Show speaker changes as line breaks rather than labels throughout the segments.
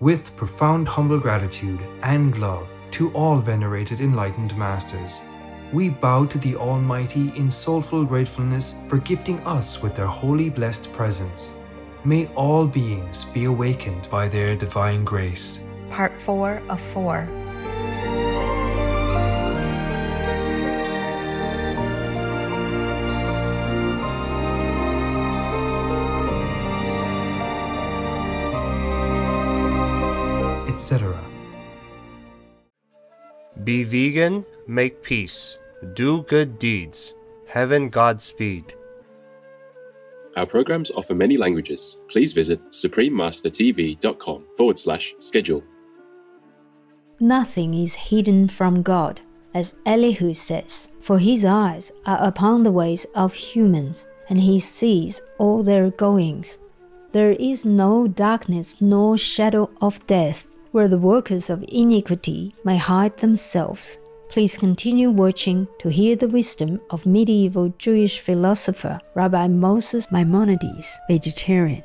With profound humble gratitude and love to all venerated enlightened masters, we bow to the Almighty in soulful gratefulness for gifting us with their holy blessed presence. May all beings be awakened by their divine grace.
Part 4 of 4.
Etc.
Be vegan, make peace, do good deeds, heaven Godspeed.
Our programs offer many languages. Please visit suprememastertv.com/schedule.
Nothing is hidden from God, as Elihu says, for his eyes are upon the ways of humans, and he sees all their goings. There is no darkness nor shadow of death, where the workers of iniquity may hide themselves. Please continue watching to hear the wisdom of medieval Jewish philosopher Rabbi Moses Maimonides, vegetarian.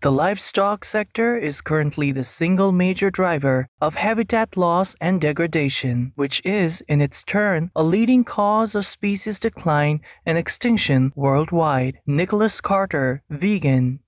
The livestock sector is currently the single major driver of habitat loss and degradation, which is, in its turn, a leading cause of species decline and extinction worldwide. Nicholas Carter, vegan.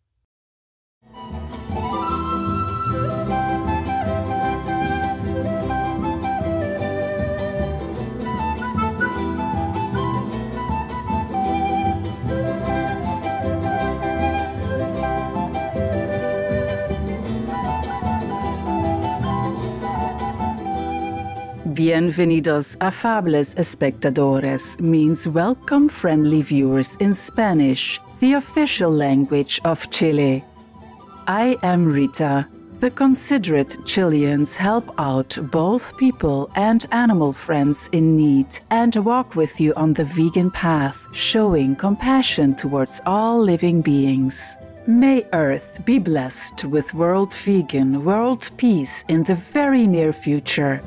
Bienvenidos afables espectadores means welcome friendly viewers in Spanish, the official language of Chile. I am Rita. The considerate Chileans help out both people and animal friends in need and walk with you on the vegan path, showing compassion towards all living beings. May Earth be blessed with world vegan, world peace in the very near future.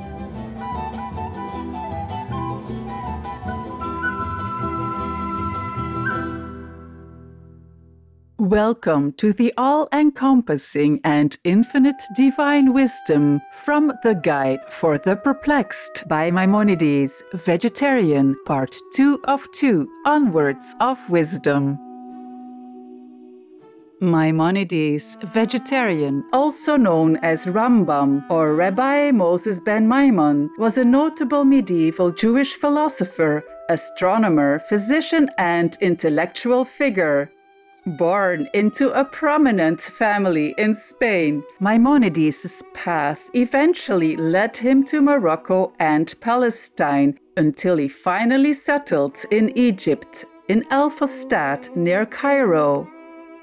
Welcome to the all-encompassing and infinite divine wisdom from the Guide for the Perplexed by Maimonides, Vegetarian, Part 2 of 2, Onwards of Wisdom. Maimonides, Vegetarian, also known as Rambam or Rabbi Moses ben Maimon, was a notable medieval Jewish philosopher, astronomer, physician, and intellectual figure. Born into a prominent family in Spain, Maimonides' path eventually led him to Morocco and Palestine until he finally settled in Egypt, in El Fustat near Cairo.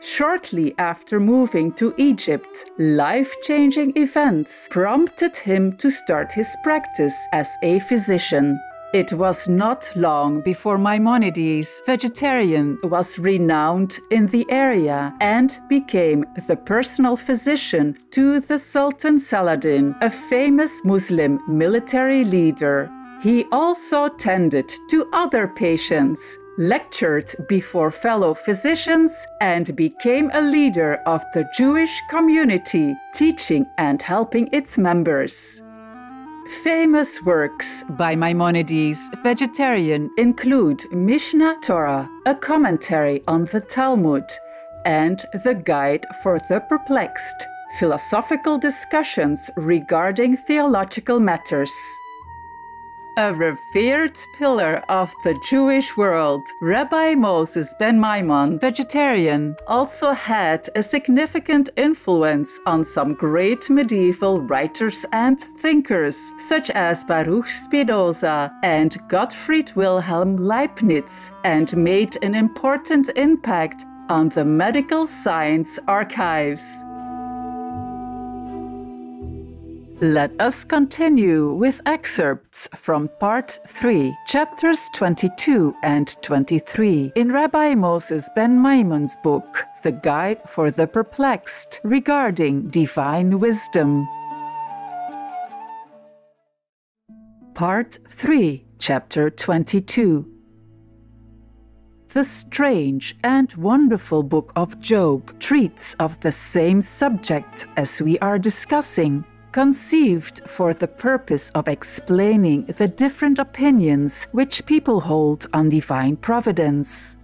Shortly after moving to Egypt, life-changing events prompted him to start his practice as a physician. It was not long before Maimonides, vegetarian, was renowned in the area and became the personal physician to the Sultan Saladin, a famous Muslim military leader. He also tended to other patients, lectured before fellow physicians, and became a leader of the Jewish community, teaching and helping its members. Famous works by Maimonides, vegetarian, include Mishnah Torah, a commentary on the Talmud, and the Guide for the Perplexed, philosophical discussions regarding theological matters. A revered pillar of the Jewish world, Rabbi Moses ben Maimon, vegetarian, also had a significant influence on some great medieval writers and thinkers, such as Baruch Spinoza and Gottfried Wilhelm Leibniz, and made an important impact on the medical science archives. Let us continue with excerpts from Part 3, Chapters 22 and 23 in Rabbi Moses ben Maimon's book, The Guide for the Perplexed, regarding divine wisdom. Part 3, Chapter 22. The strange and wonderful book of Job treats of the same subject as we are discussing, conceived for the purpose of explaining the different opinions which people hold on divine providence.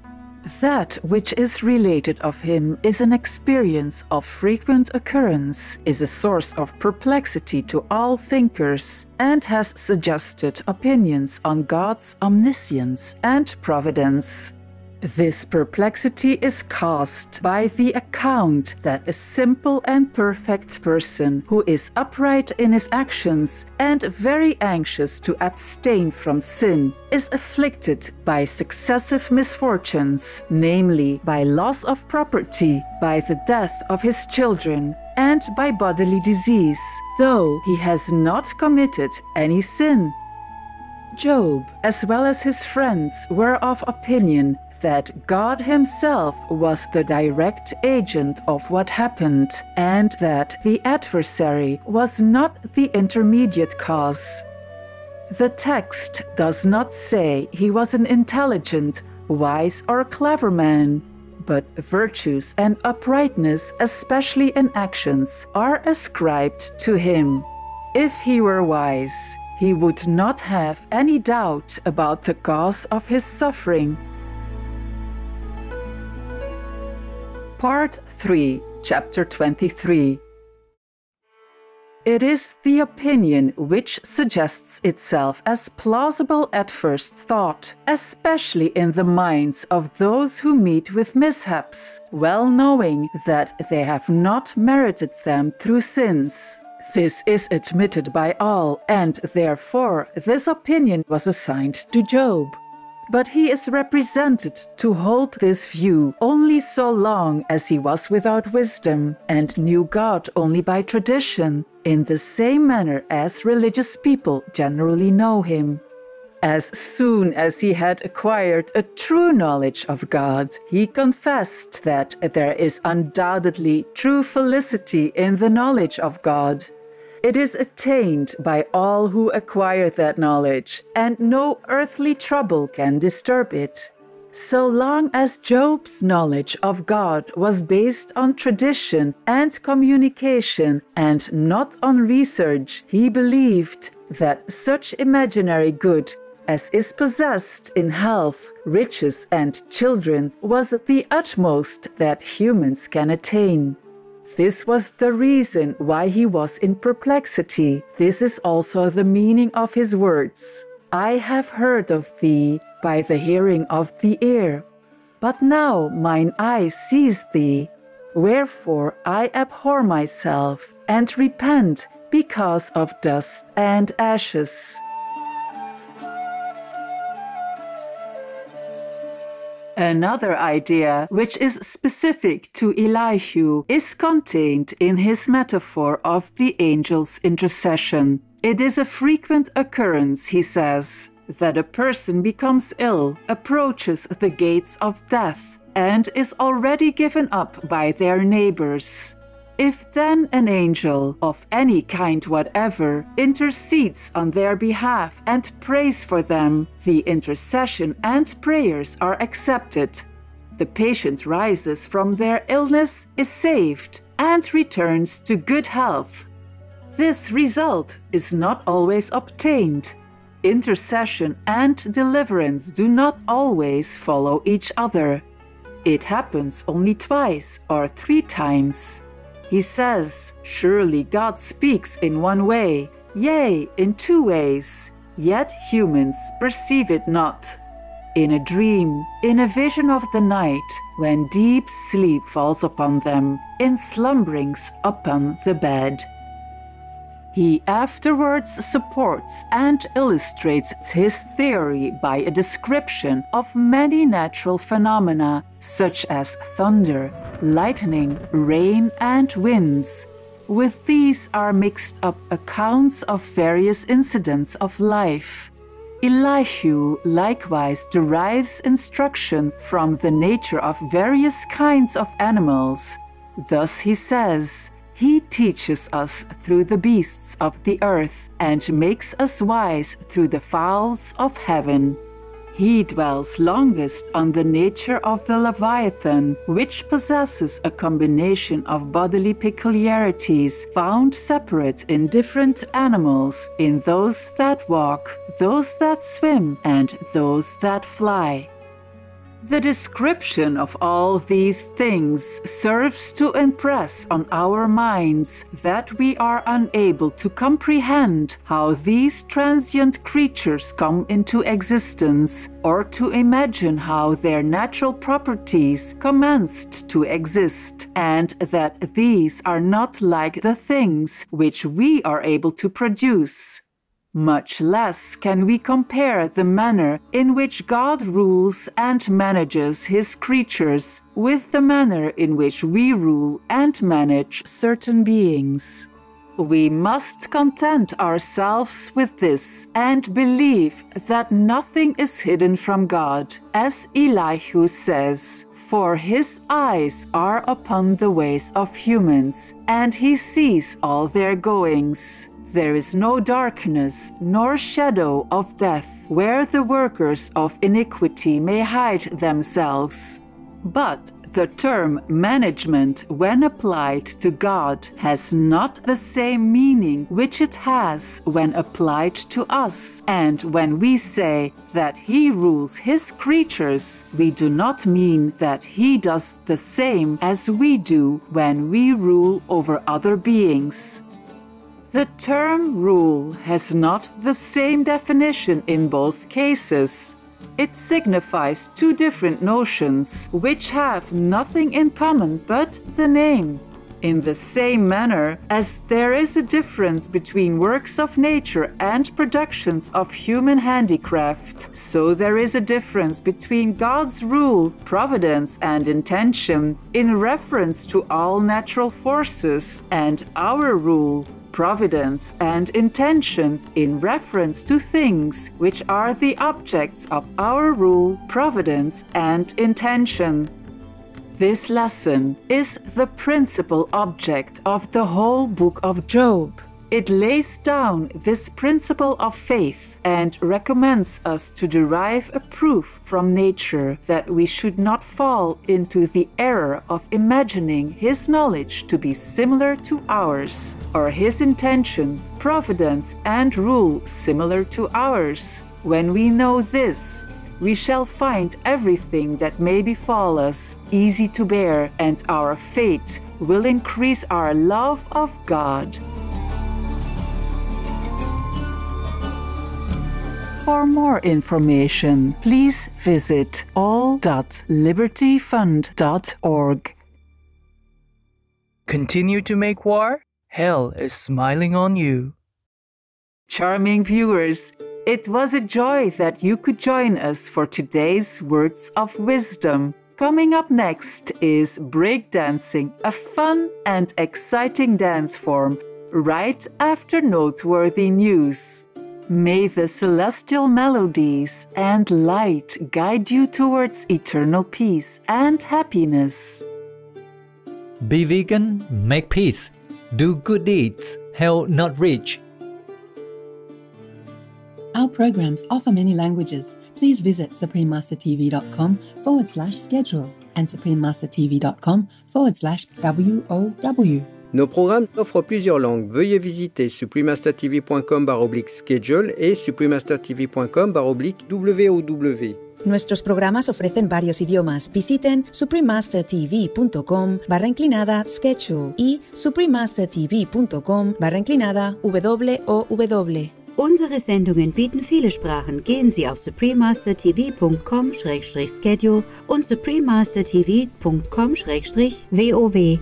That which is related of him is an experience of frequent occurrence, is a source of perplexity to all thinkers, and has suggested opinions on God's omniscience and providence. This perplexity is caused by the account that a simple and perfect person who is upright in his actions and very anxious to abstain from sin is afflicted by successive misfortunes, namely by loss of property, by the death of his children, and by bodily disease, though he has not committed any sin. Job, as well as his friends, were of opinion that God himself was the direct agent of what happened, and that the adversary was not the intermediate cause. The text does not say he was an intelligent, wise, or clever man, but virtues and uprightness, especially in actions, are ascribed to him. If he were wise, he would not have any doubt about the cause of his suffering. Part 3, Chapter 23. It is the opinion which suggests itself as plausible at first thought, especially in the minds of those who meet with mishaps, well knowing that they have not merited them through sins. This is admitted by all, and therefore this opinion was assigned to Job. But he is represented to hold this view only so long as he was without wisdom and knew God only by tradition, in the same manner as religious people generally know him. As soon as he had acquired a true knowledge of God, he confessed that there is undoubtedly true felicity in the knowledge of God. It is attained by all who acquire that knowledge, and no earthly trouble can disturb it. So long as Job's knowledge of God was based on tradition and communication and not on research, he believed that such imaginary good as is possessed in health, riches, and children was the utmost that humans can attain. This was the reason why he was in perplexity. This is also the meaning of his words. I have heard of thee by the hearing of the ear, but now mine eye sees thee. Wherefore I abhor myself and repent because of dust and ashes. Another idea, which is specific to Elihu, is contained in his metaphor of the angel's intercession. It is a frequent occurrence, he says, that a person becomes ill, approaches the gates of death, and is already given up by their neighbors. If then an angel of any kind whatever intercedes on their behalf and prays for them, the intercession and prayers are accepted. The patient rises from their illness, is saved, and returns to good health. This result is not always obtained. Intercession and deliverance do not always follow each other. It happens only twice or 3 times. He says, surely God speaks in one way, yea, in 2 ways, yet humans perceive it not. In a dream, in a vision of the night, when deep sleep falls upon them, in slumberings upon the bed. He afterwards supports and illustrates his theory by a description of many natural phenomena, such as thunder, lightning, rain, and winds. With these are mixed up accounts of various incidents of life. Elihu likewise derives instruction from the nature of various kinds of animals. Thus he says, he teaches us through the beasts of the earth, and makes us wise through the fowls of heaven. He dwells longest on the nature of the Leviathan, which possesses a combination of bodily peculiarities found separate in different animals, in those that walk, those that swim, and those that fly. The description of all these things serves to impress on our minds that we are unable to comprehend how these transient creatures come into existence, or to imagine how their natural properties commenced to exist, and that these are not like the things which we are able to produce. Much less can we compare the manner in which God rules and manages his creatures with the manner in which we rule and manage certain beings. We must content ourselves with this and believe that nothing is hidden from God, as Elihu says, "For his eyes are upon the ways of humans, and he sees all their goings. There is no darkness nor shadow of death where the workers of iniquity may hide themselves." But the term management, when applied to God, has not the same meaning which it has when applied to us. And when we say that he rules his creatures, we do not mean that he does the same as we do when we rule over other beings. The term rule has not the same definition in both cases. It signifies two different notions which have nothing in common but the name. In the same manner as there is a difference between works of nature and productions of human handicraft, so there is a difference between God's rule, providence, and intention in reference to all natural forces, and our rule, providence, and intention in reference to things which are the objects of our rule, providence, and intention. This lesson is the principal object of the whole book of Job. It lays down this principle of faith and recommends us to derive a proof from nature that we should not fall into the error of imagining his knowledge to be similar to ours, or his intention, providence, and rule similar to ours. When we know this, we shall find everything that may befall us easy to bear, and our fate will increase our love of God. For more information, please visit all.libertyfund.org.
Continue to make war? Hell is smiling on you.
Charming viewers, it was a joy that you could join us for today's Words of Wisdom. Coming up next is breakdancing, a fun and exciting dance form, right after noteworthy news. May the celestial melodies and light guide you towards eternal peace and happiness.
Be vegan, make peace. Do good deeds, hell not rich.
Our programs offer many languages. Please visit suprememastertv.com/schedule and suprememastertv.com/WOW.
Nos programmes offrent plusieurs langues. Veuillez visiter suprememastertv.com/schedule et suprememastertv.com/WOW.
Nuestros programas ofrecen varios idiomas. Visiten suprememastertv.com/schedule y suprememastertv.com/WOW.
Unsere Sendungen bieten viele Sprachen. Gehen Sie auf suprememastertv.com/schedule und suprememastertv.com/WOW.